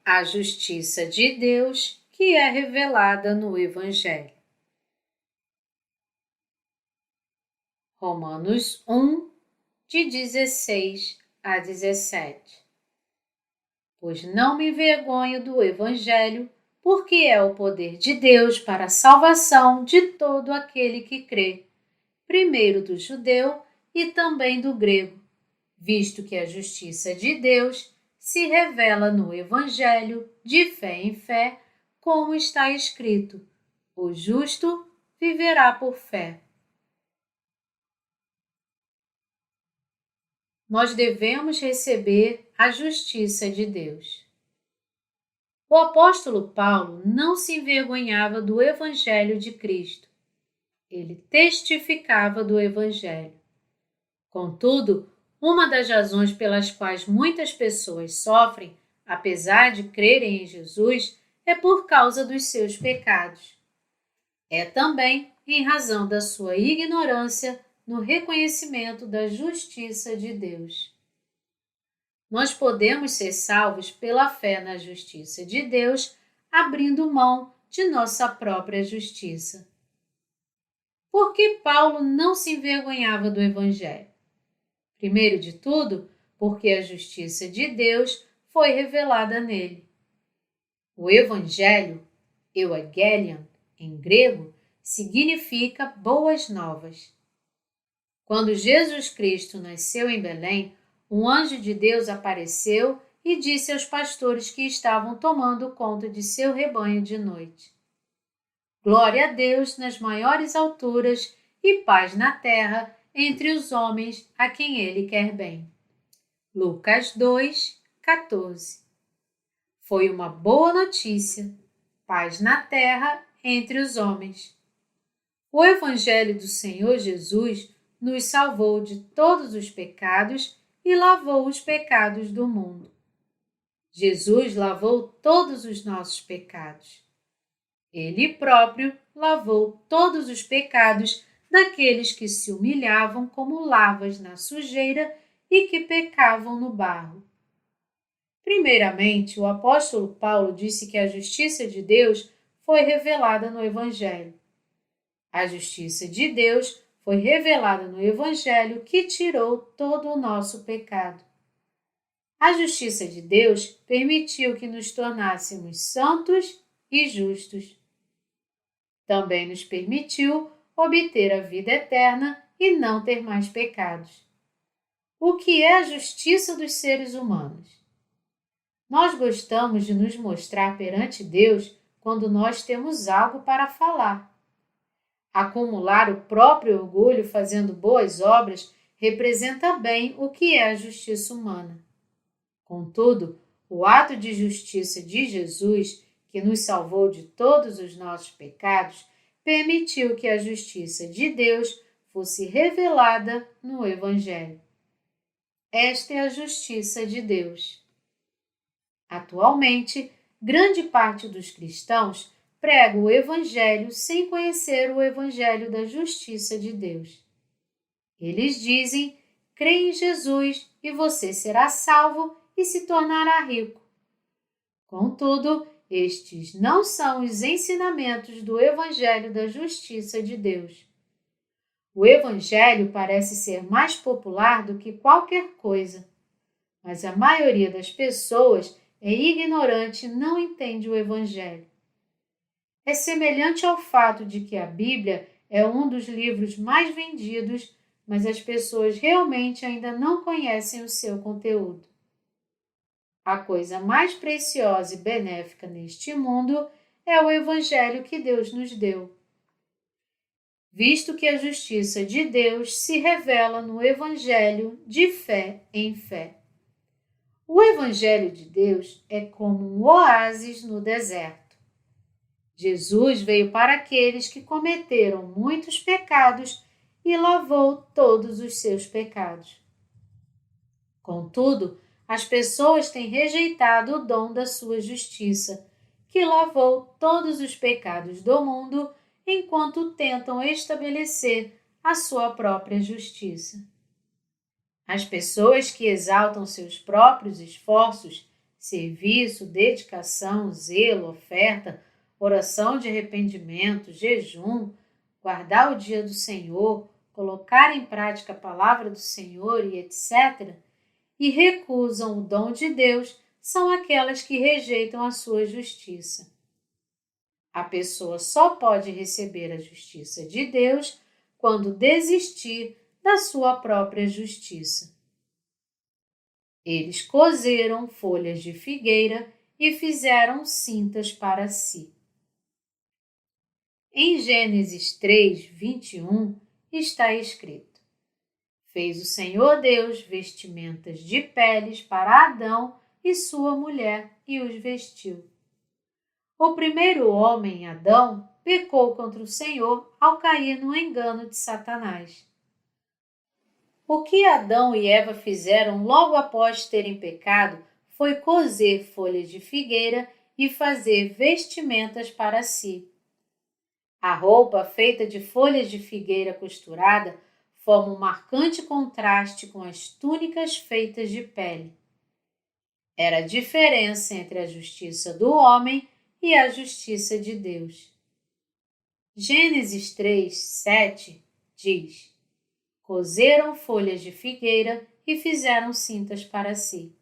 A justiça de Deus que é revelada no Evangelho. Romanos 1, de 16 a 17. Pois não me envergonho do Evangelho, porque é o poder de Deus para a salvação de todo aquele que crê, primeiro do judeu e também do grego, visto que a justiça de Deus se revela no Evangelho de fé em fé, como está escrito: o justo viverá por fé. Nós devemos receber a justiça de Deus. O apóstolo Paulo não se envergonhava do Evangelho de Cristo. Ele testificava do Evangelho. Contudo, uma das razões pelas quais muitas pessoas sofrem, apesar de crerem em Jesus, é por causa dos seus pecados. É também em razão da sua ignorância no reconhecimento da justiça de Deus. Nós podemos ser salvos pela fé na justiça de Deus, abrindo mão de nossa própria justiça. Por que Paulo não se envergonhava do Evangelho? Primeiro de tudo, porque a justiça de Deus foi revelada nele. O Evangelho, euangelion, em grego, significa boas novas. Quando Jesus Cristo nasceu em Belém, um anjo de Deus apareceu e disse aos pastores que estavam tomando conta de seu rebanho de noite: Glória a Deus nas maiores alturas e paz na terra entre os homens a quem Ele quer bem. Lucas 2, 14. Foi uma boa notícia, paz na terra entre os homens. O Evangelho do Senhor Jesus nos salvou de todos os pecados e lavou os pecados do mundo. Jesus lavou todos os nossos pecados. Ele próprio lavou todos os pecados daqueles que se humilhavam como larvas na sujeira e que pecavam no barro. Primeiramente, o apóstolo Paulo disse que a justiça de Deus foi revelada no Evangelho. A justiça de Deus foi revelada no Evangelho que tirou todo o nosso pecado. A justiça de Deus permitiu que nos tornássemos santos e justos. Também nos permitiu obter a vida eterna e não ter mais pecados. O que é a justiça dos seres humanos? Nós gostamos de nos mostrar perante Deus quando nós temos algo para falar. Acumular o próprio orgulho fazendo boas obras representa bem o que é a justiça humana. Contudo, o ato de justiça de Jesus, que nos salvou de todos os nossos pecados, permitiu que a justiça de Deus fosse revelada no Evangelho. Esta é a justiça de Deus. Atualmente, grande parte dos cristãos prega o Evangelho sem conhecer o Evangelho da justiça de Deus. Eles dizem: crê em Jesus e você será salvo e se tornará rico. Contudo, estes não são os ensinamentos do Evangelho da justiça de Deus. O Evangelho parece ser mais popular do que qualquer coisa, mas a maioria das pessoas é ignorante e não entende o Evangelho. É semelhante ao fato de que a Bíblia é um dos livros mais vendidos, mas as pessoas realmente ainda não conhecem o seu conteúdo. A coisa mais preciosa e benéfica neste mundo é o Evangelho que Deus nos deu. Visto que a justiça de Deus se revela no Evangelho de fé em fé. O Evangelho de Deus é como um oásis no deserto. Jesus veio para aqueles que cometeram muitos pecados e lavou todos os seus pecados. Contudo, as pessoas têm rejeitado o dom da sua justiça, que lavou todos os pecados do mundo enquanto tentam estabelecer a sua própria justiça. As pessoas que exaltam seus próprios esforços serviço, dedicação, zelo, oferta, oração de arrependimento, jejum, guardar o dia do Senhor, colocar em prática a palavra do Senhor e etc., e recusam o dom de Deus, são aquelas que rejeitam a sua justiça. A pessoa só pode receber a justiça de Deus quando desistir da sua própria justiça. Eles coseram folhas de figueira e fizeram cintas para si. Em Gênesis 3, 21, está escrito: Fez o Senhor Deus vestimentas de peles para Adão e sua mulher e os vestiu. O primeiro homem, Adão, pecou contra o Senhor ao cair no engano de Satanás. O que Adão e Eva fizeram logo após terem pecado foi coser folhas de figueira e fazer vestimentas para si. A roupa feita de folhas de figueira costurada forma um marcante contraste com as túnicas feitas de pele. Era a diferença entre a justiça do homem e a justiça de Deus. Gênesis 3, 7 diz: Coseram folhas de figueira e fizeram cintas para si.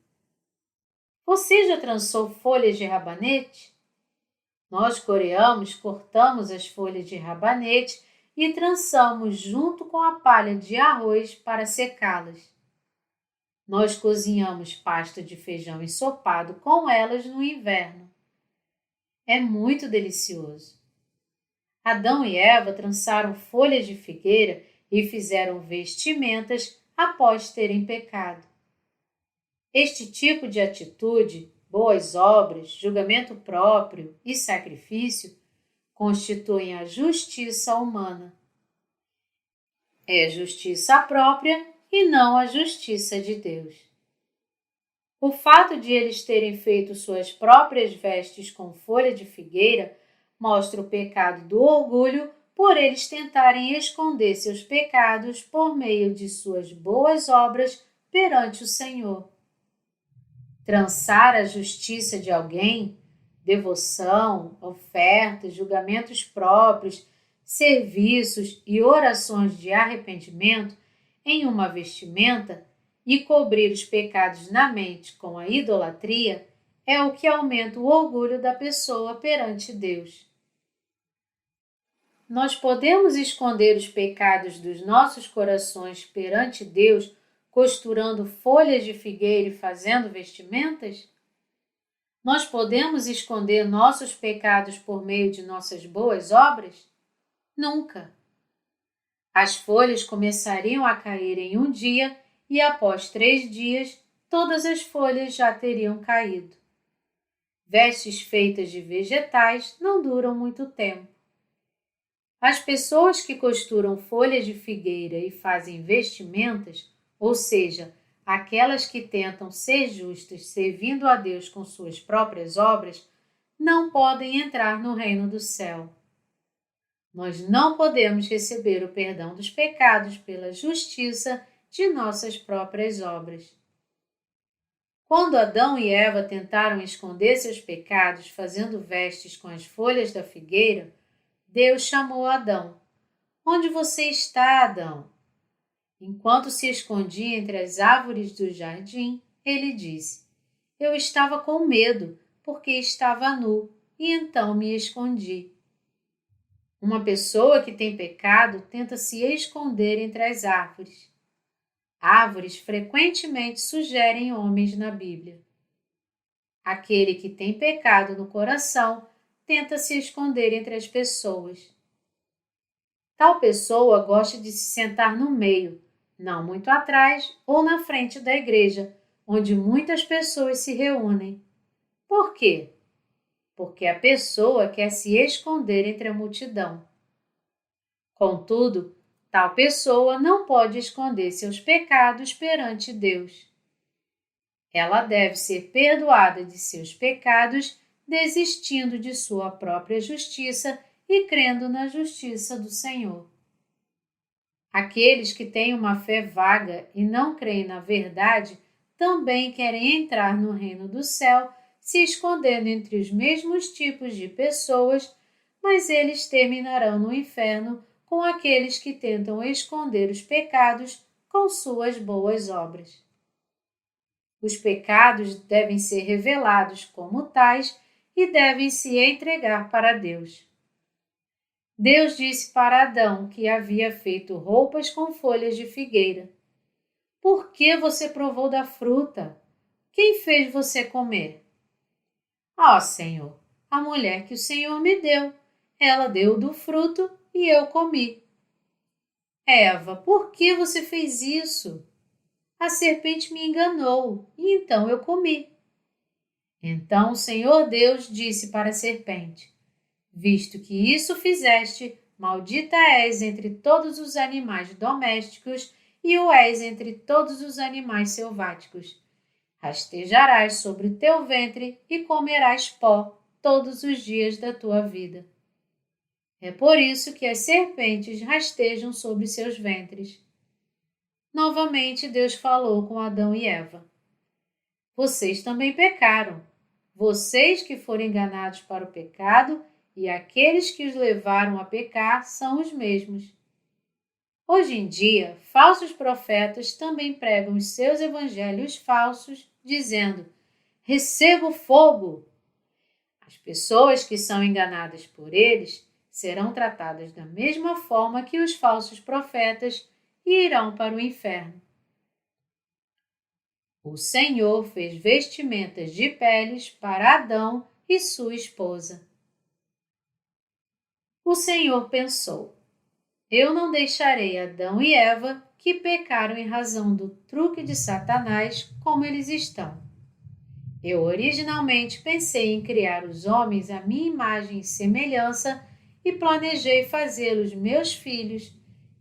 Você já trançou folhas de rabanete? Nós coreanos cortamos as folhas de rabanete e trançamos junto com a palha de arroz para secá-las. Nós cozinhamos pasta de feijão ensopado com elas no inverno. É muito delicioso. Adão e Eva trançaram folhas de figueira e fizeram vestimentas após terem pecado. Este tipo de atitude, boas obras, julgamento próprio e sacrifício constituem a justiça humana. É justiça própria e não a justiça de Deus. O fato de eles terem feito suas próprias vestes com folha de figueira mostra o pecado do orgulho por eles tentarem esconder seus pecados por meio de suas boas obras perante o Senhor. Trançar a justiça de alguém, devoção, ofertas, julgamentos próprios, serviços e orações de arrependimento em uma vestimenta e cobrir os pecados na mente com a idolatria é o que aumenta o orgulho da pessoa perante Deus. Nós podemos esconder os pecados dos nossos corações perante Deus costurando folhas de figueira e fazendo vestimentas? Nós podemos esconder nossos pecados por meio de nossas boas obras? Nunca! As folhas começariam a cair em um dia e após 3 dias, todas as folhas já teriam caído. Vestes feitas de vegetais não duram muito tempo. As pessoas que costuram folhas de figueira e fazem vestimentas, ou seja, aquelas que tentam ser justas servindo a Deus com suas próprias obras, não podem entrar no reino do céu. Nós não podemos receber o perdão dos pecados pela justiça de nossas próprias obras. Quando Adão e Eva tentaram esconder seus pecados fazendo vestes com as folhas da figueira, Deus chamou Adão. Onde você está, Adão? Enquanto se escondia entre as árvores do jardim, ele disse: Eu estava com medo, porque estava nu, e então me escondi. Uma pessoa que tem pecado tenta se esconder entre as árvores. Árvores frequentemente sugerem homens na Bíblia. Aquele que tem pecado no coração tenta se esconder entre as pessoas. Tal pessoa gosta de se sentar no meio, não muito atrás ou na frente da igreja, onde muitas pessoas se reúnem. Por quê? Porque a pessoa quer se esconder entre a multidão. Contudo, tal pessoa não pode esconder seus pecados perante Deus. Ela deve ser perdoada de seus pecados, desistindo de sua própria justiça e crendo na justiça do Senhor. Aqueles que têm uma fé vaga e não creem na verdade também querem entrar no reino do céu se escondendo entre os mesmos tipos de pessoas, mas eles terminarão no inferno com aqueles que tentam esconder os pecados com suas boas obras. Os pecados devem ser revelados como tais e devem se entregar para Deus. Deus disse para Adão que havia feito roupas com folhas de figueira. Por que você provou da fruta? Quem fez você comer? Ó Senhor, a mulher que o Senhor me deu. Ela deu do fruto e eu comi. Eva, por que você fez isso? A serpente me enganou e então eu comi. Então o Senhor Deus disse para a serpente: visto que isso fizeste, maldita és entre todos os animais domésticos e o és entre todos os animais selváticos. Rastejarás sobre o teu ventre e comerás pó todos os dias da tua vida. É por isso que as serpentes rastejam sobre seus ventres. Novamente Deus falou com Adão e Eva. Vocês também pecaram. Vocês que foram enganados para o pecado e aqueles que os levaram a pecar são os mesmos. Hoje em dia, falsos profetas também pregam os seus evangelhos falsos, dizendo: receba o fogo! As pessoas que são enganadas por eles serão tratadas da mesma forma que os falsos profetas e irão para o inferno. O Senhor fez vestimentas de peles para Adão e sua esposa. O Senhor pensou: eu não deixarei Adão e Eva, que pecaram em razão do truque de Satanás, como eles estão. Eu originalmente pensei em criar os homens à minha imagem e semelhança e planejei fazê-los meus filhos,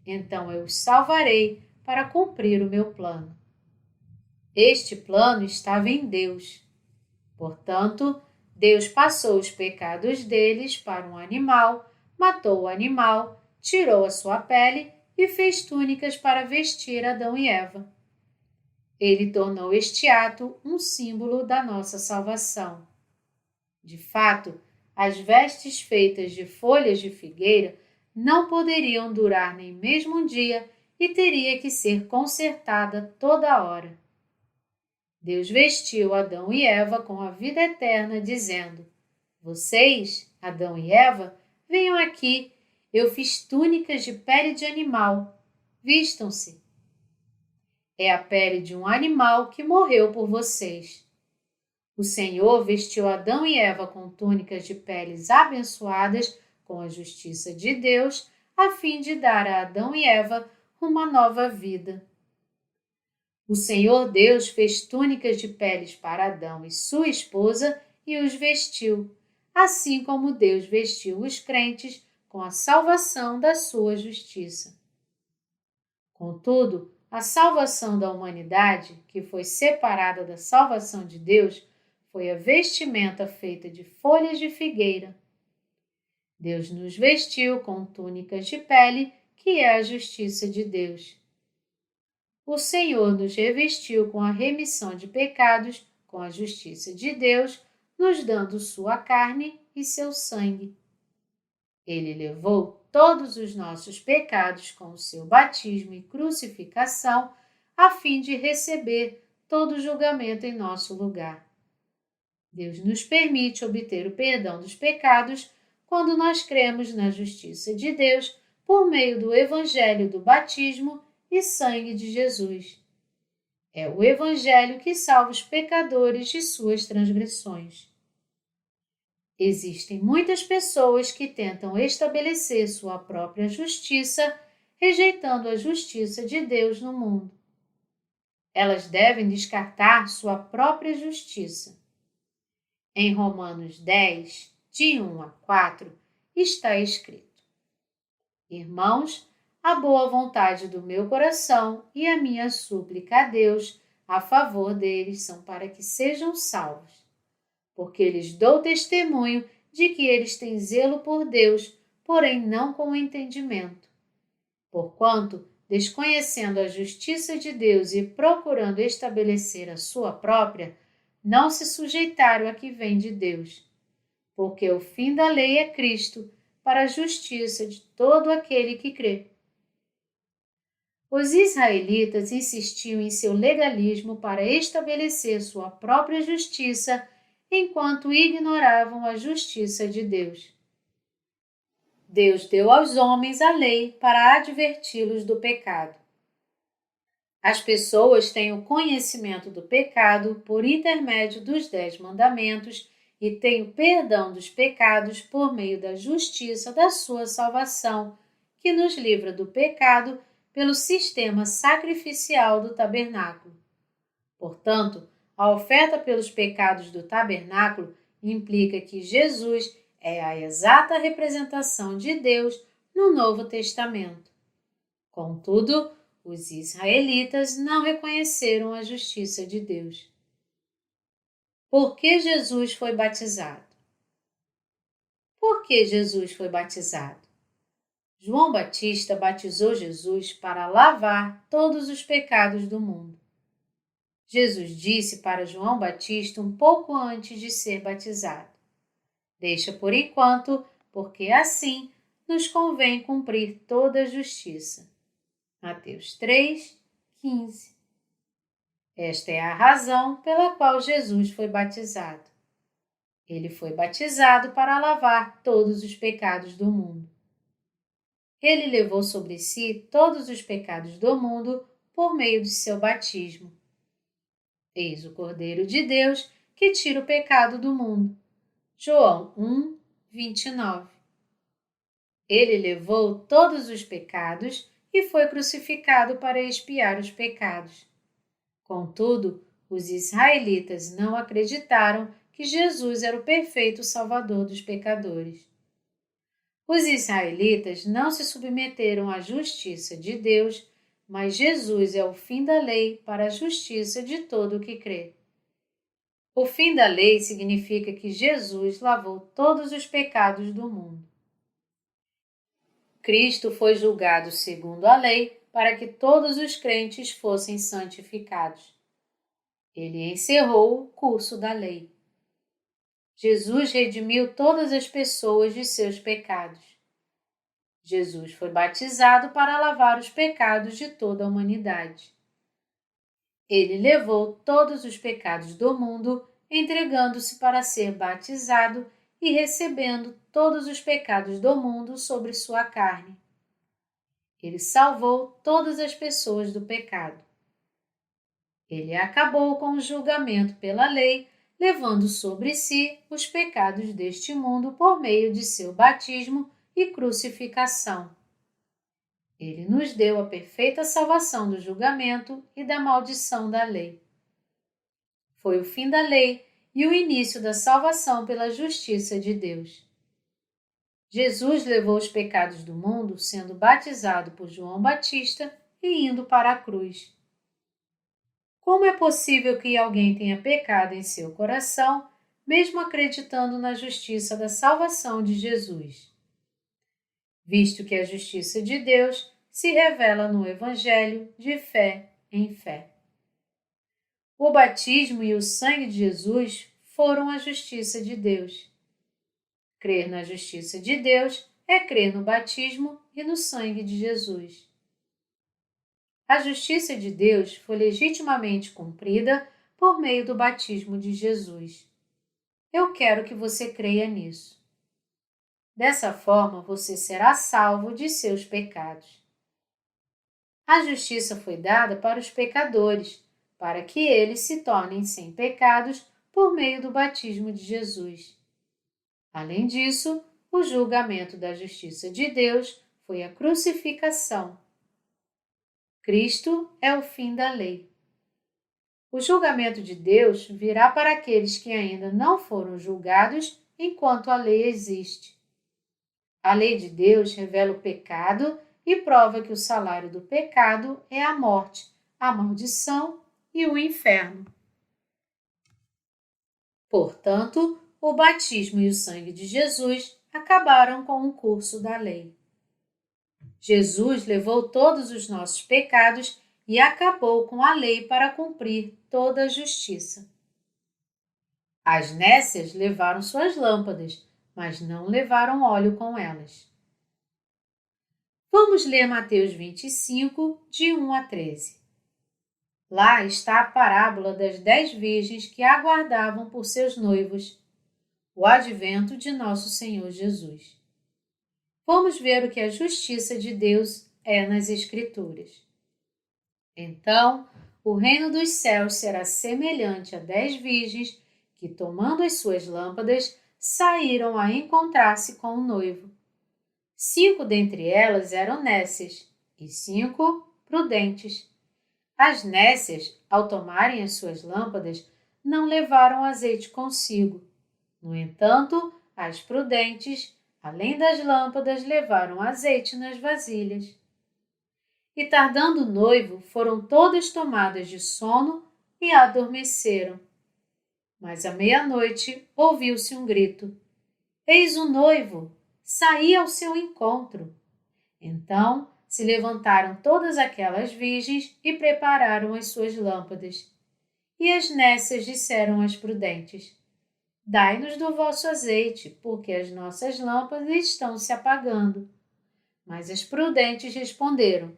então eu os salvarei para cumprir o meu plano. Este plano estava em Deus. Portanto, Deus passou os pecados deles para um animal, matou o animal, tirou a sua pele e fez túnicas para vestir Adão e Eva. Ele tornou este ato um símbolo da nossa salvação. De fato, as vestes feitas de folhas de figueira não poderiam durar nem mesmo um dia e teria que ser consertada toda hora. Deus vestiu Adão e Eva com a vida eterna, dizendo: vocês, Adão e Eva, venham aqui, eu fiz túnicas de pele de animal, vistam-se. É a pele de um animal que morreu por vocês. O Senhor vestiu Adão e Eva com túnicas de peles abençoadas com a justiça de Deus, a fim de dar a Adão e Eva uma nova vida. O Senhor Deus fez túnicas de peles para Adão e sua esposa e os vestiu, assim como Deus vestiu os crentes com a salvação da sua justiça. Contudo, a salvação da humanidade, que foi separada da salvação de Deus, foi a vestimenta feita de folhas de figueira. Deus nos vestiu com túnicas de pele, que é a justiça de Deus. O Senhor nos revestiu com a remissão de pecados, com a justiça de Deus, nos dando sua carne e seu sangue. Ele levou todos os nossos pecados com o seu batismo e crucificação, a fim de receber todo o julgamento em nosso lugar. Deus nos permite obter o perdão dos pecados quando nós cremos na justiça de Deus por meio do Evangelho do batismo e sangue de Jesus. É o Evangelho que salva os pecadores de suas transgressões. Existem muitas pessoas que tentam estabelecer sua própria justiça, rejeitando a justiça de Deus no mundo. Elas devem descartar sua própria justiça. Em Romanos 10, de 1 a 4, está escrito: irmãos, a boa vontade do meu coração e a minha súplica a Deus a favor deles são para que sejam salvos, porque lhes dou testemunho de que eles têm zelo por Deus, porém não com entendimento. Porquanto, desconhecendo a justiça de Deus e procurando estabelecer a sua própria, não se sujeitaram a que vem de Deus, porque o fim da lei é Cristo, para a justiça de todo aquele que crê. Os israelitas insistiam em seu legalismo para estabelecer sua própria justiça, enquanto ignoravam a justiça de Deus. Deus deu aos homens a lei para adverti-los do pecado. As pessoas têm o conhecimento do pecado por intermédio dos 10 mandamentos e têm o perdão dos pecados por meio da justiça da sua salvação, que nos livra do pecado pelo sistema sacrificial do tabernáculo. Portanto, a oferta pelos pecados do tabernáculo implica que Jesus é a exata representação de Deus no Novo Testamento. Contudo, os israelitas não reconheceram a justiça de Deus. Por que Jesus foi batizado? Por que Jesus foi batizado? João Batista batizou Jesus para lavar todos os pecados do mundo. Jesus disse para João Batista um pouco antes de ser batizado: "Deixa por enquanto, porque assim nos convém cumprir toda a justiça." Mateus 3:15. Esta é a razão pela qual Jesus foi batizado. Ele foi batizado para lavar todos os pecados do mundo. Ele levou sobre si todos os pecados do mundo por meio de seu batismo. Eis o Cordeiro de Deus que tira o pecado do mundo. João 1:29. Ele levou todos os pecados e foi crucificado para expiar os pecados. Contudo, os israelitas não acreditaram que Jesus era o perfeito Salvador dos pecadores. Os israelitas não se submeteram à justiça de Deus, mas Jesus é o fim da lei para a justiça de todo o que crê. O fim da lei significa que Jesus lavou todos os pecados do mundo. Cristo foi julgado segundo a lei para que todos os crentes fossem santificados. Ele encerrou o curso da lei. Jesus redimiu todas as pessoas de seus pecados. Jesus foi batizado para lavar os pecados de toda a humanidade. Ele levou todos os pecados do mundo, entregando-se para ser batizado e recebendo todos os pecados do mundo sobre sua carne. Ele salvou todas as pessoas do pecado. Ele acabou com o julgamento pela lei, levando sobre si os pecados deste mundo por meio de seu batismo e crucificação. Ele nos deu a perfeita salvação do julgamento e da maldição da lei. Foi o fim da lei e o início da salvação pela justiça de Deus. Jesus levou os pecados do mundo sendo batizado por João Batista e indo para a cruz. Como é possível que alguém tenha pecado em seu coração, mesmo acreditando na justiça da salvação de Jesus? Visto que a justiça de Deus se revela no Evangelho de fé em fé. O batismo e o sangue de Jesus foram a justiça de Deus. Crer na justiça de Deus é crer no batismo e no sangue de Jesus. A justiça de Deus foi legitimamente cumprida por meio do batismo de Jesus. Eu quero que você creia nisso. Dessa forma, você será salvo de seus pecados. A justiça foi dada para os pecadores, para que eles se tornem sem pecados por meio do batismo de Jesus. Além disso, o julgamento da justiça de Deus foi a crucificação. Cristo é o fim da lei. O julgamento de Deus virá para aqueles que ainda não foram julgados enquanto a lei existe. A lei de Deus revela o pecado e prova que o salário do pecado é a morte, a maldição e o inferno. Portanto, o batismo e o sangue de Jesus acabaram com o curso da lei. Jesus levou todos os nossos pecados e acabou com a lei para cumprir toda a justiça. As nécias levaram suas lâmpadas, mas não levaram óleo com elas. Vamos ler Mateus 25, de 1 a 13. Lá está a parábola das 10 virgens que aguardavam por seus noivos, o advento de nosso Senhor Jesus. Vamos ver o que a justiça de Deus é nas Escrituras. Então, o reino dos céus será semelhante a 10 virgens que, tomando as suas lâmpadas, saíram a encontrar-se com o noivo. 5 dentre elas eram nécias e 5 prudentes. As nécias, ao tomarem as suas lâmpadas, não levaram azeite consigo. No entanto, as prudentes, além das lâmpadas, levaram azeite nas vasilhas. E tardando o noivo, foram todas tomadas de sono e adormeceram. Mas à meia-noite ouviu-se um grito: Eis o noivo! Saí ao seu encontro! Então se levantaram todas aquelas virgens e prepararam as suas lâmpadas. E as nécias disseram às prudentes: Dai-nos do vosso azeite, porque as nossas lâmpadas estão se apagando. Mas as prudentes responderam: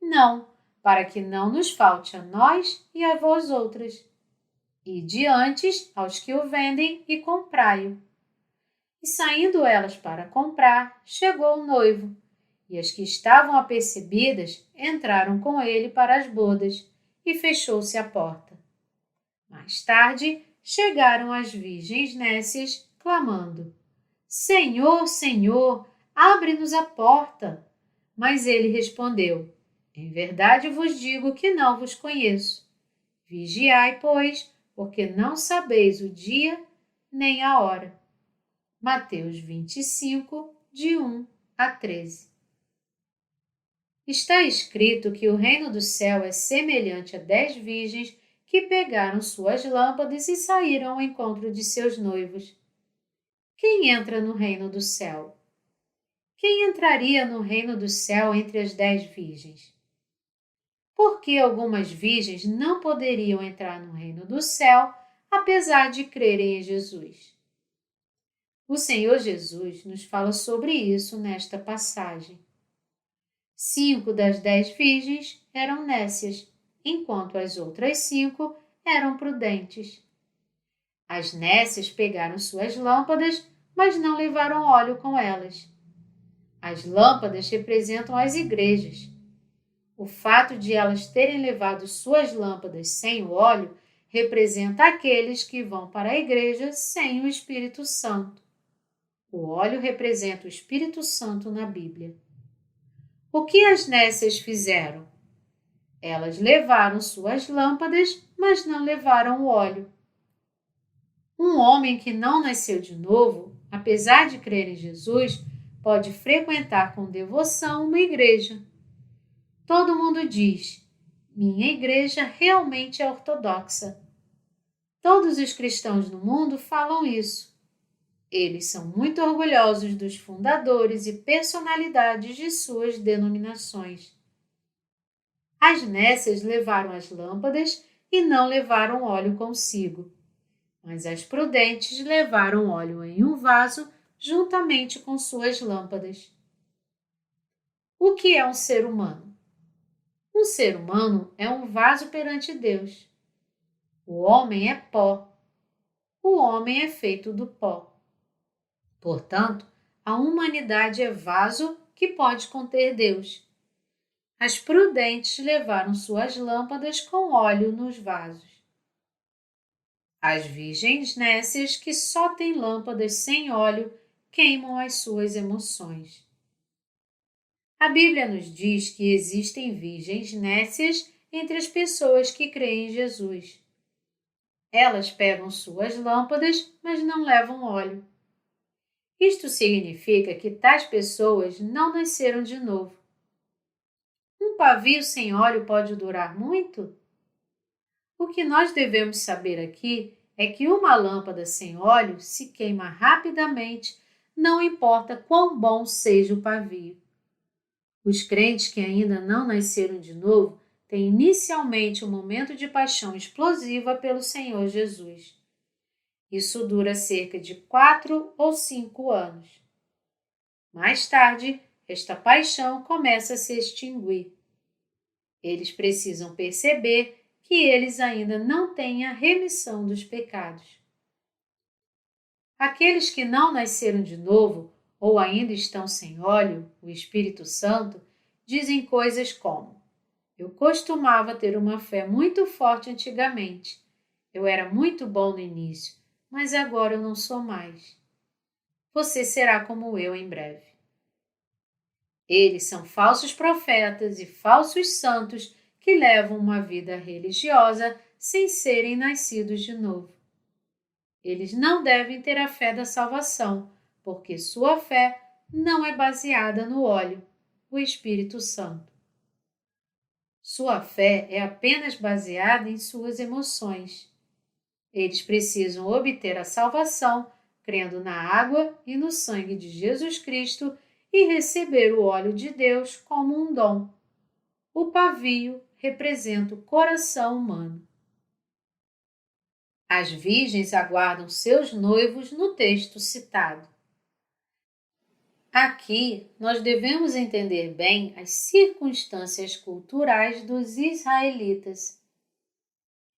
Não, para que não nos falte a nós e a vós outras. Ide antes aos que o vendem e comprai-o. E saindo elas para comprar, chegou o noivo, e as que estavam apercebidas entraram com ele para as bodas, e fechou-se a porta. Mais tarde, chegaram as virgens nécias, clamando: Senhor, Senhor, abre-nos a porta. Mas ele respondeu: Em verdade vos digo que não vos conheço. Vigiai, pois, porque não sabeis o dia nem a hora. Mateus 25, de 1 a 13. Está escrito que o reino do céu é semelhante a 10 virgens que pegaram suas lâmpadas e saíram ao encontro de seus noivos. Quem entra no reino do céu? Quem entraria no reino do céu entre as 10 virgens? Por que algumas virgens não poderiam entrar no reino do céu, apesar de crerem em Jesus? O Senhor Jesus nos fala sobre isso nesta passagem. 5 das 10 virgens eram nécias, enquanto as outras 5 eram prudentes. As nécias pegaram suas lâmpadas, mas não levaram óleo com elas. As lâmpadas representam as igrejas. O fato de elas terem levado suas lâmpadas sem o óleo representa aqueles que vão para a igreja sem o Espírito Santo. O óleo representa o Espírito Santo na Bíblia. O que as nécias fizeram? Elas levaram suas lâmpadas, mas não levaram o óleo. Um homem que não nasceu de novo, apesar de crer em Jesus, pode frequentar com devoção uma igreja. Todo mundo diz: minha igreja realmente é ortodoxa. Todos os cristãos no mundo falam isso. Eles são muito orgulhosos dos fundadores e personalidades de suas denominações. As nécias levaram as lâmpadas e não levaram óleo consigo, mas as prudentes levaram óleo em um vaso juntamente com suas lâmpadas. O que é um ser humano? Um ser humano é um vaso perante Deus. O homem é pó. O homem é feito do pó. Portanto, a humanidade é vaso que pode conter Deus. As prudentes levaram suas lâmpadas com óleo nos vasos. As virgens nécias, que só têm lâmpadas sem óleo, queimam as suas emoções. A Bíblia nos diz que existem virgens nécias entre as pessoas que creem em Jesus. Elas pegam suas lâmpadas, mas não levam óleo. Isto significa que tais pessoas não nasceram de novo. Um pavio sem óleo pode durar muito? O que nós devemos saber aqui é que uma lâmpada sem óleo se queima rapidamente, não importa quão bom seja o pavio. Os crentes que ainda não nasceram de novo têm inicialmente um momento de paixão explosiva pelo Senhor Jesus. Isso dura cerca de 4 ou 5 anos. Mais tarde, esta paixão começa a se extinguir. Eles precisam perceber que eles ainda não têm a remissão dos pecados. Aqueles que não nasceram de novo ou ainda estão sem óleo, o Espírito Santo, dizem coisas como: eu costumava ter uma fé muito forte antigamente. Eu era muito bom no início, mas agora eu não sou mais. Você será como eu em breve. Eles são falsos profetas e falsos santos que levam uma vida religiosa sem serem nascidos de novo. Eles não devem ter a fé da salvação, porque sua fé não é baseada no óleo, o Espírito Santo. Sua fé é apenas baseada em suas emoções. Eles precisam obter a salvação crendo na água e no sangue de Jesus Cristo e receber o óleo de Deus como um dom. O pavio representa o coração humano. As virgens aguardam seus noivos no texto citado. Aqui, nós devemos entender bem as circunstâncias culturais dos israelitas.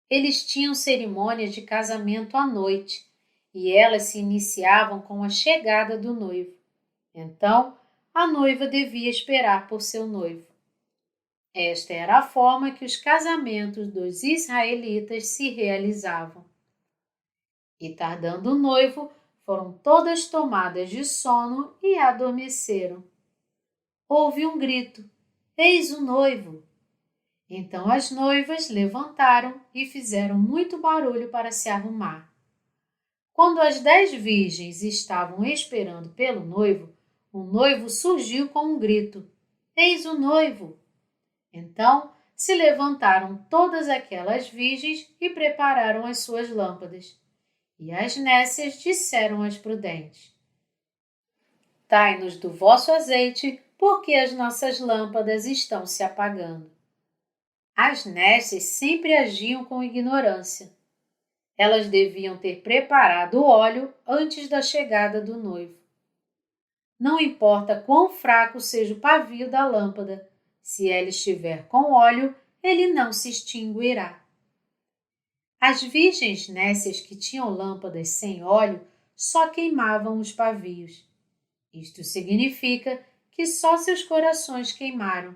Eles tinham cerimônias de casamento à noite, e elas se iniciavam com a chegada do noivo. Então, a noiva devia esperar por seu noivo. Esta era a forma que os casamentos dos israelitas se realizavam. E tardando o noivo, foram todas tomadas de sono e adormeceram. Houve um grito: eis o noivo! Então as noivas levantaram e fizeram muito barulho para se arrumar. Quando as 10 virgens estavam esperando pelo noivo, o noivo surgiu com um grito: eis o noivo! Então se levantaram todas aquelas virgens e prepararam as suas lâmpadas. E as nécias disseram às prudentes: dai-nos do vosso azeite, porque as nossas lâmpadas estão se apagando. As nécias sempre agiam com ignorância. Elas deviam ter preparado o óleo antes da chegada do noivo. Não importa quão fraco seja o pavio da lâmpada, se ela estiver com óleo, ele não se extinguirá. As virgens nécias que tinham lâmpadas sem óleo só queimavam os pavios. Isto significa que só seus corações queimaram.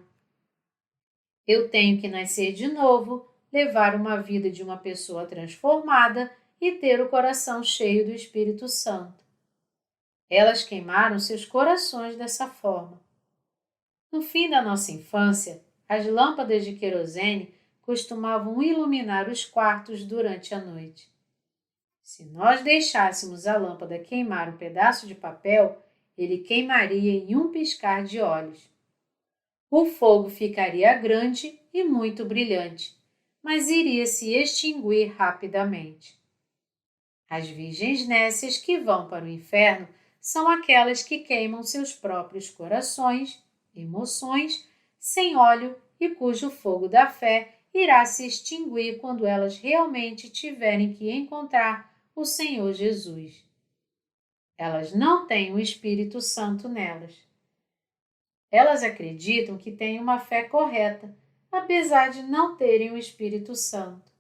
Eu tenho que nascer de novo, levar uma vida de uma pessoa transformada e ter o coração cheio do Espírito Santo. Elas queimaram seus corações dessa forma. No fim da nossa infância, as lâmpadas de querosene costumavam iluminar os quartos durante a noite. Se nós deixássemos a lâmpada queimar um pedaço de papel, ele queimaria em um piscar de olhos. O fogo ficaria grande e muito brilhante, mas iria se extinguir rapidamente. As virgens nécias que vão para o inferno são aquelas que queimam seus próprios corações, emoções, sem óleo e cujo fogo da fé irá se extinguir quando elas realmente tiverem que encontrar o Senhor Jesus. Elas não têm o Espírito Santo nelas. Elas acreditam que têm uma fé correta, apesar de não terem o Espírito Santo.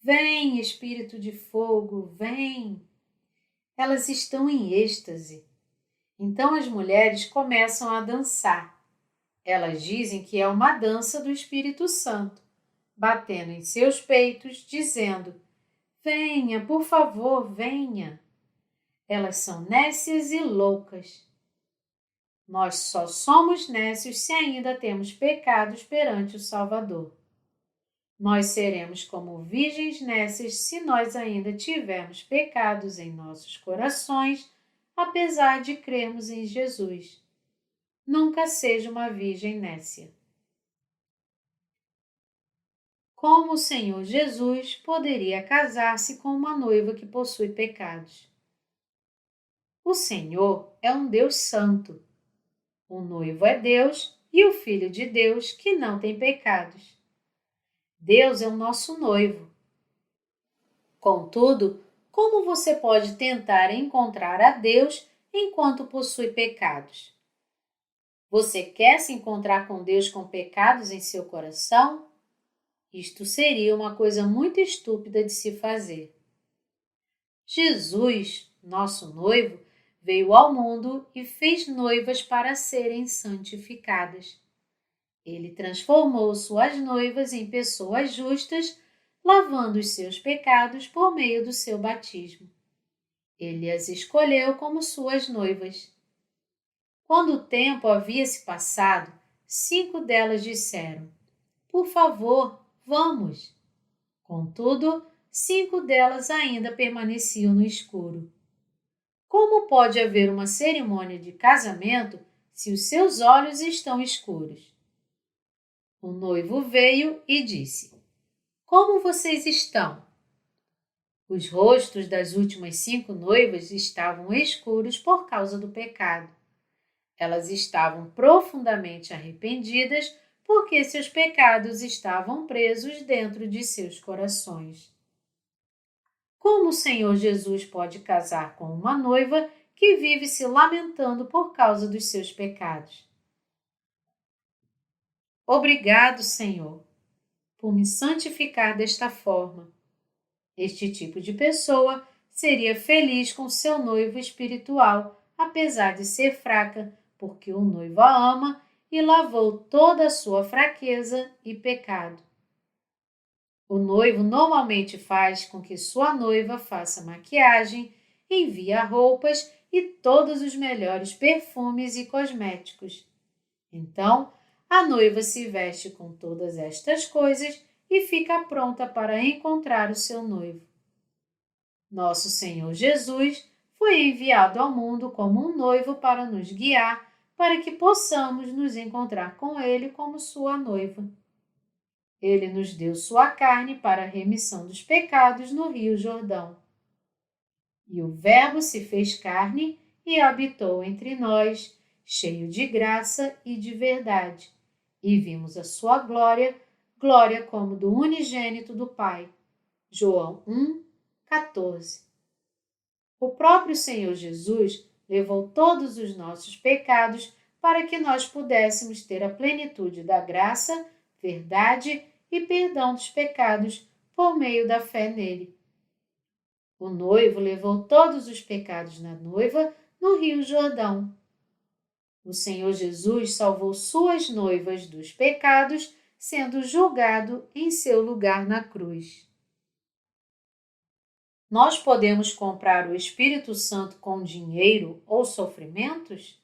Vem, Espírito de fogo, vem! Elas estão em êxtase. Então as mulheres começam a dançar. Elas dizem que é uma dança do Espírito Santo, batendo em seus peitos, dizendo: venha, por favor, venha. Elas são nécias e loucas. Nós só somos nécios se ainda temos pecados perante o Salvador. Nós seremos como virgens nécias se nós ainda tivermos pecados em nossos corações, apesar de crermos em Jesus. Nunca seja uma virgem nécia. Como o Senhor Jesus poderia casar-se com uma noiva que possui pecados? O Senhor é um Deus santo. O noivo é Deus e o Filho de Deus que não tem pecados. Deus é o nosso noivo. Contudo, como você pode tentar encontrar a Deus enquanto possui pecados? Você quer se encontrar com Deus com pecados em seu coração? Isto seria uma coisa muito estúpida de se fazer. Jesus, nosso noivo, veio ao mundo e fez noivas para serem santificadas. Ele transformou suas noivas em pessoas justas, lavando os seus pecados por meio do seu batismo. Ele as escolheu como suas noivas. Quando o tempo havia se passado, 5 delas disseram: "Por favor, vamos." Contudo, 5 delas ainda permaneciam no escuro. Como pode haver uma cerimônia de casamento se os seus olhos estão escuros? O noivo veio e disse: "Como vocês estão?" Os rostos das últimas 5 noivas estavam escuros por causa do pecado. Elas estavam profundamente arrependidas porque seus pecados estavam presos dentro de seus corações. Como o Senhor Jesus pode casar com uma noiva que vive se lamentando por causa dos seus pecados? Obrigado, Senhor, por me santificar desta forma. Este tipo de pessoa seria feliz com seu noivo espiritual, apesar de ser fraca, porque o noivo a ama e lavou toda a sua fraqueza e pecado. O noivo normalmente faz com que sua noiva faça maquiagem, envia roupas e todos os melhores perfumes e cosméticos. Então, a noiva se veste com todas estas coisas e fica pronta para encontrar o seu noivo. Nosso Senhor Jesus foi enviado ao mundo como um noivo para nos guiar, para que possamos nos encontrar com Ele como sua noiva. Ele nos deu sua carne para a remissão dos pecados no Rio Jordão. E o Verbo se fez carne e habitou entre nós, cheio de graça e de verdade, e vimos a sua glória, glória como do unigênito do Pai. João 1:14. O próprio Senhor Jesus levou todos os nossos pecados para que nós pudéssemos ter a plenitude da graça, verdade e perdão dos pecados por meio da fé nele. O noivo levou todos os pecados da noiva no Rio Jordão. O Senhor Jesus salvou suas noivas dos pecados, sendo julgado em seu lugar na cruz. Nós podemos comprar o Espírito Santo com dinheiro ou sofrimentos?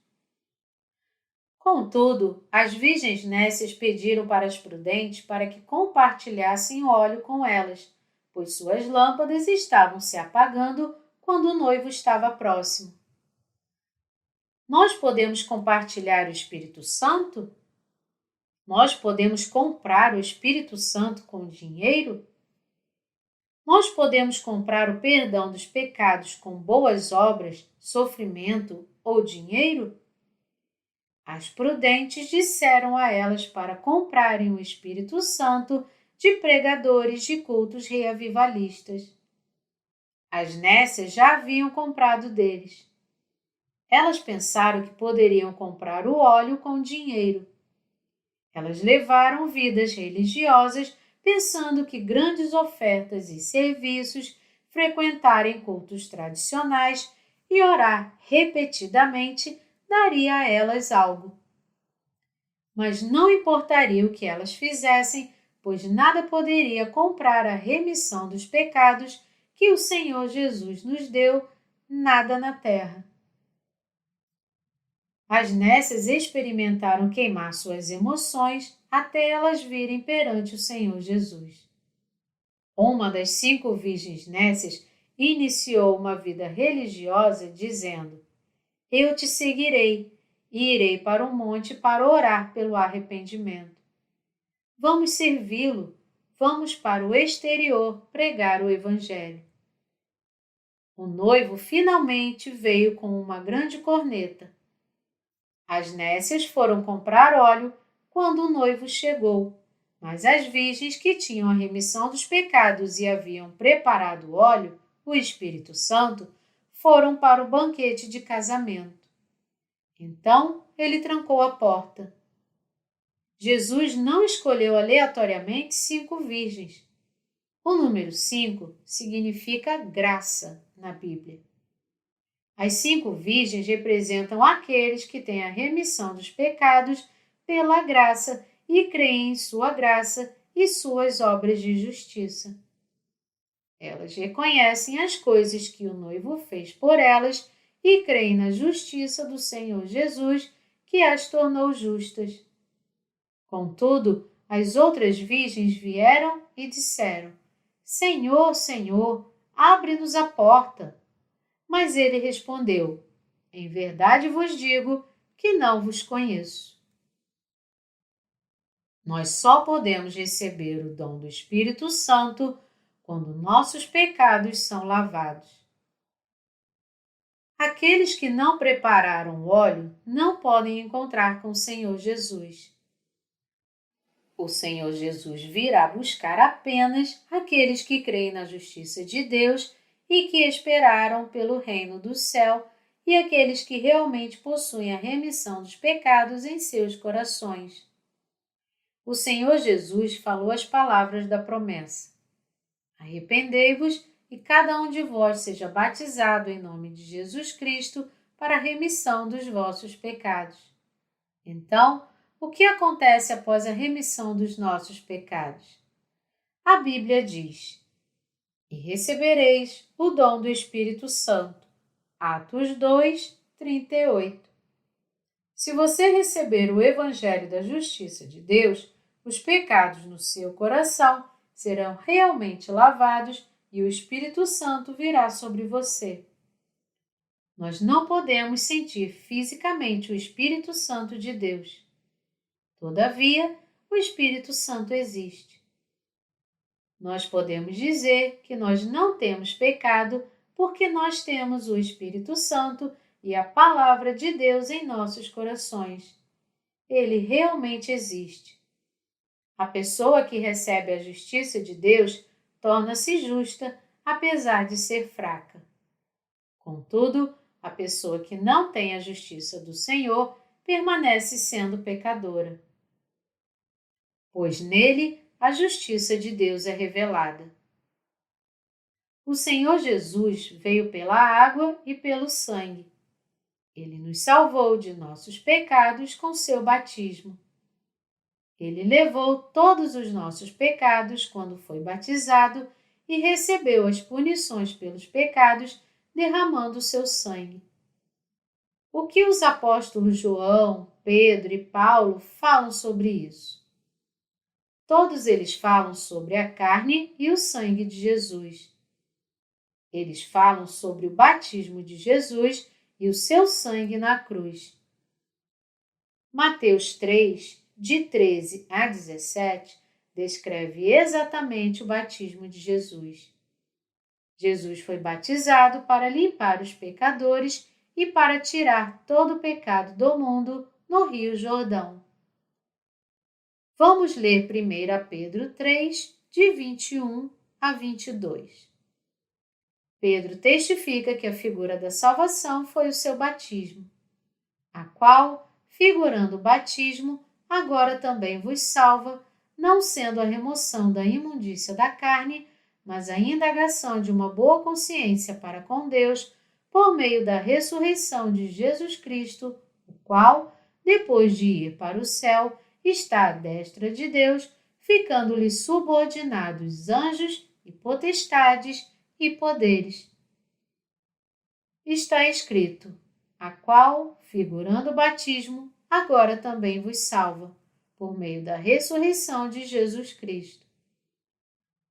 Contudo, as virgens nécias pediram para as prudentes para que compartilhassem óleo com elas, pois suas lâmpadas estavam se apagando quando o noivo estava próximo. Nós podemos compartilhar o Espírito Santo? Nós podemos comprar o Espírito Santo com dinheiro? Nós podemos comprar o perdão dos pecados com boas obras, sofrimento ou dinheiro? As prudentes disseram a elas para comprarem o Espírito Santo de pregadores de cultos reavivalistas. As nécias já haviam comprado deles. Elas pensaram que poderiam comprar o óleo com dinheiro. Elas levaram vidas religiosas pensando que grandes ofertas e serviços, frequentarem cultos tradicionais e orar repetidamente daria a elas algo. Mas não importaria o que elas fizessem, pois nada poderia comprar a remissão dos pecados que o Senhor Jesus nos deu, nada na terra. As nécias experimentaram queimar suas emoções até elas virem perante o Senhor Jesus. Uma das 5 virgens nécias iniciou uma vida religiosa dizendo: "Eu te seguirei e irei para o monte para orar pelo arrependimento. Vamos servi-lo, vamos para o exterior pregar o Evangelho." O noivo finalmente veio com uma grande corneta. As nécias foram comprar óleo quando o noivo chegou, mas as virgens que tinham a remissão dos pecados e haviam preparado o óleo o Espírito Santo, foram para o banquete de casamento. Então, ele trancou a porta. Jesus não escolheu aleatoriamente 5 virgens. O número 5 significa graça na Bíblia. As 5 virgens representam aqueles que têm a remissão dos pecados pela graça e creem em sua graça e suas obras de justiça. Elas reconhecem as coisas que o noivo fez por elas e creem na justiça do Senhor Jesus, que as tornou justas. Contudo, as outras virgens vieram e disseram: Senhor, Senhor, abre-nos a porta. Mas ele respondeu: Em verdade vos digo que não vos conheço. Nós só podemos receber o dom do Espírito Santo quando nossos pecados são lavados. Aqueles que não prepararam o óleo não podem encontrar com o Senhor Jesus. O Senhor Jesus virá buscar apenas aqueles que creem na justiça de Deus e que esperaram pelo reino do céu e aqueles que realmente possuem a remissão dos pecados em seus corações. O Senhor Jesus falou as palavras da promessa: Arrependei-vos e cada um de vós seja batizado em nome de Jesus Cristo para a remissão dos vossos pecados. Então, o que acontece após a remissão dos nossos pecados? A Bíblia diz: E recebereis o dom do Espírito Santo. Atos 2, 38. Se você receber o Evangelho da Justiça de Deus, os pecados no seu coração serão realmente lavados e o Espírito Santo virá sobre você. Nós não podemos sentir fisicamente o Espírito Santo de Deus. Todavia, o Espírito Santo existe. Nós podemos dizer que nós não temos pecado porque nós temos o Espírito Santo e a Palavra de Deus em nossos corações. Ele realmente existe. A pessoa que recebe a justiça de Deus torna-se justa, apesar de ser fraca. Contudo, a pessoa que não tem a justiça do Senhor permanece sendo pecadora, pois nele a justiça de Deus é revelada. O Senhor Jesus veio pela água e pelo sangue. Ele nos salvou de nossos pecados com seu batismo. Ele levou todos os nossos pecados quando foi batizado e recebeu as punições pelos pecados, derramando seu sangue. O que os apóstolos João, Pedro e Paulo falam sobre isso? Todos eles falam sobre a carne e o sangue de Jesus. Eles falam sobre o batismo de Jesus e o seu sangue na cruz. Mateus 3, de 13 a 17, descreve exatamente o batismo de Jesus. Jesus foi batizado para limpar os pecadores e para tirar todo o pecado do mundo no Rio Jordão. Vamos ler 1 Pedro 3, de 21 a 22. Pedro testifica que a figura da salvação foi o seu batismo, a qual, figurando o batismo, agora também vos salva, não sendo a remoção da imundícia da carne, mas a indagação de uma boa consciência para com Deus, por meio da ressurreição de Jesus Cristo, o qual, depois de ir para o céu, está à destra de Deus, ficando-lhe subordinados anjos e potestades e poderes. Está escrito: a qual, figurando o batismo, agora também vos salva, por meio da ressurreição de Jesus Cristo.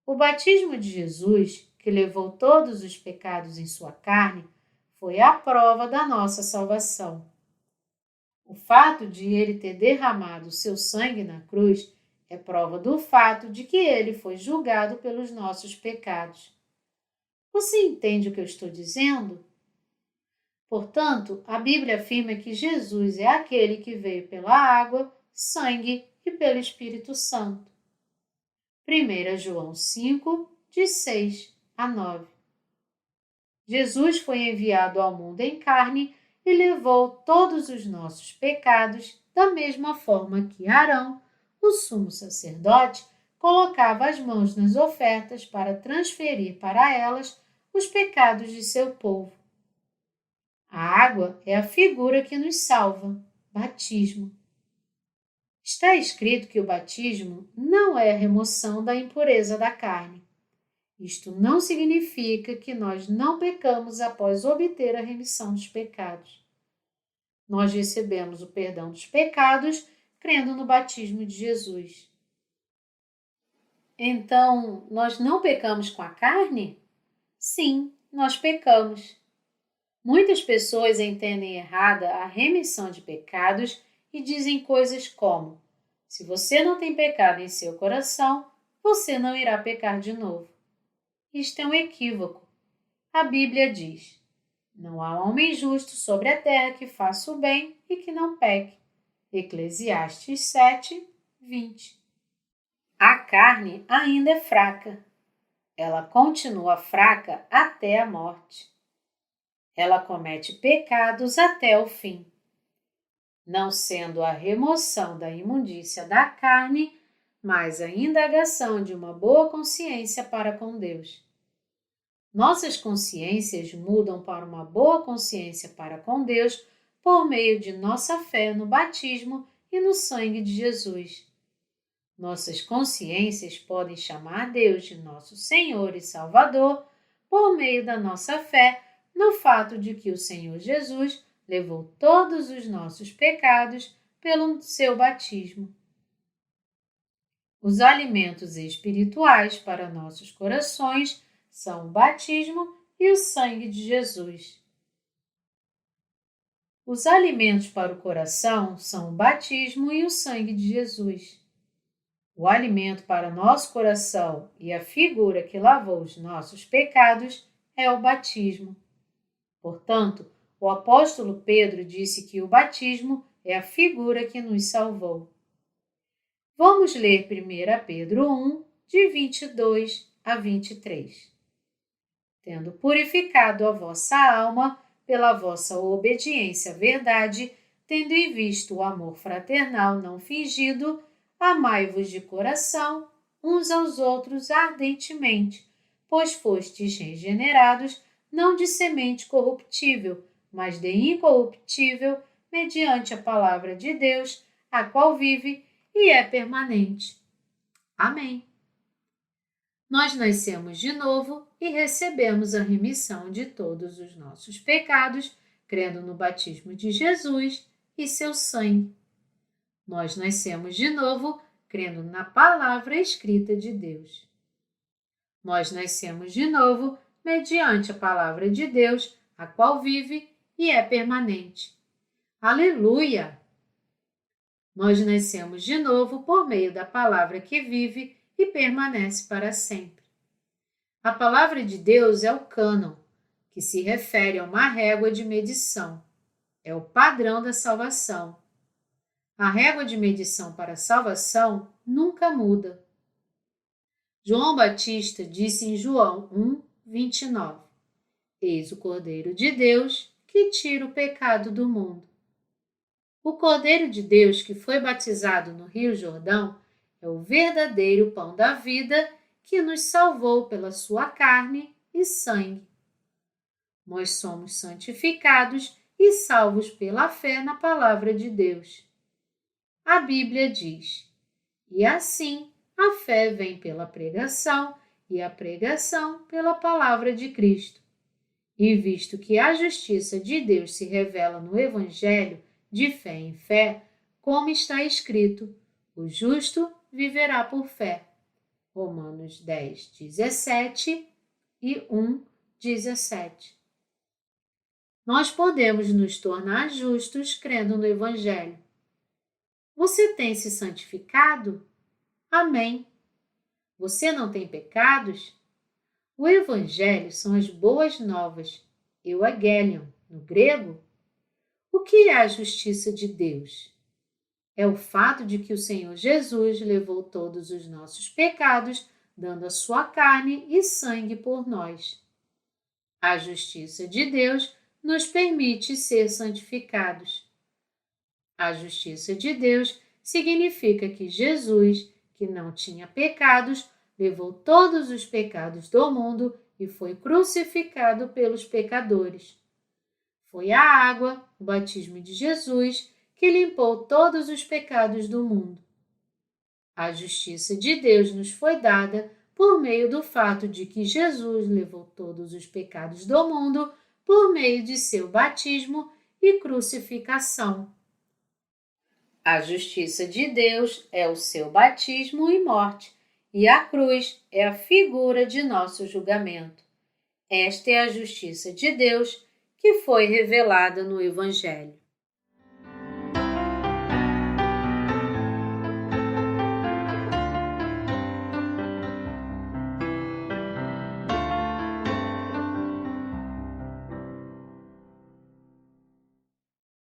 O batismo de Jesus, que levou todos os pecados em sua carne, foi a prova da nossa salvação. O fato de ele ter derramado seu sangue na cruz é prova do fato de que ele foi julgado pelos nossos pecados. Você entende o que eu estou dizendo? Portanto, a Bíblia afirma que Jesus é aquele que veio pela água, sangue e pelo Espírito Santo. 1 João 5, de 6 a 9. Jesus foi enviado ao mundo em carne e levou todos os nossos pecados da mesma forma que Arão, o sumo sacerdote, colocava as mãos nas ofertas para transferir para elas os pecados de seu povo. A água é a figura que nos salva, batismo. Está escrito que o batismo não é a remoção da impureza da carne. Isto não significa que nós não pecamos após obter a remissão dos pecados. Nós recebemos o perdão dos pecados crendo no batismo de Jesus. Então, nós não pecamos com a carne? Sim, nós pecamos. Muitas pessoas entendem errada a remissão de pecados e dizem coisas como: se você não tem pecado em seu coração, você não irá pecar de novo. Isto é um equívoco. A Bíblia diz: não há homem justo sobre a terra que faça o bem e que não peque. Eclesiastes 7, 20. A carne ainda é fraca. Ela continua fraca até a morte. Ela comete pecados até o fim. Não sendo a remoção da imundícia da carne, mas a indagação de uma boa consciência para com Deus. Nossas consciências mudam para uma boa consciência para com Deus por meio de nossa fé no batismo e no sangue de Jesus. Nossas consciências podem chamar Deus de nosso Senhor e Salvador por meio da nossa fé no fato de que o Senhor Jesus levou todos os nossos pecados pelo seu batismo. Os alimentos espirituais para nossos corações são o batismo e o sangue de Jesus. Os alimentos para o coração são o batismo e o sangue de Jesus. O alimento para nosso coração e a figura que lavou os nossos pecados é o batismo. Portanto, o apóstolo Pedro disse que o batismo é a figura que nos salvou. Vamos ler 1 Pedro 1, de 22 a 23. Tendo purificado a vossa alma pela vossa obediência à verdade, tendo em vista o amor fraternal não fingido, amai-vos de coração uns aos outros ardentemente, pois fostes regenerados não de semente corruptível, mas de incorruptível, mediante a palavra de Deus, a qual vive e é permanente. Amém. Nós nascemos de novo e recebemos a remissão de todos os nossos pecados, crendo no batismo de Jesus e seu sangue. Nós nascemos de novo crendo na palavra escrita de Deus. Nós nascemos de novo mediante a palavra de Deus, a qual vive e é permanente. Aleluia! Nós nascemos de novo por meio da palavra que vive e permanece para sempre. A palavra de Deus é o cânon, que se refere a uma régua de medição. É o padrão da salvação. A régua de medição para a salvação nunca muda. João Batista disse em João 1, 29: Eis o Cordeiro de Deus que tira o pecado do mundo. O Cordeiro de Deus que foi batizado no Rio Jordão é o verdadeiro pão da vida que nos salvou pela sua carne e sangue. Nós somos santificados e salvos pela fé na palavra de Deus. A Bíblia diz: e assim a fé vem pela pregação e a pregação pela palavra de Cristo. E visto que a justiça de Deus se revela no Evangelho, de fé em fé, como está escrito: o justo viverá por fé. Romanos 10, 17 e 1, 17. Nós podemos nos tornar justos crendo no Evangelho. Você tem se santificado? Amém. Você não tem pecados? O Evangelho são as boas novas, euangelion, no grego. O que é a justiça de Deus? É o fato de que o Senhor Jesus levou todos os nossos pecados, dando a sua carne e sangue por nós. A justiça de Deus nos permite ser santificados. A justiça de Deus significa que Jesus, que não tinha pecados, levou todos os pecados do mundo e foi crucificado pelos pecadores. Foi a água, o batismo de Jesus, que limpou todos os pecados do mundo. A justiça de Deus nos foi dada por meio do fato de que Jesus levou todos os pecados do mundo por meio de seu batismo e crucificação. A justiça de Deus é o seu batismo e morte, e a cruz é a figura de nosso julgamento. Esta é a justiça de Deus que foi revelada no Evangelho.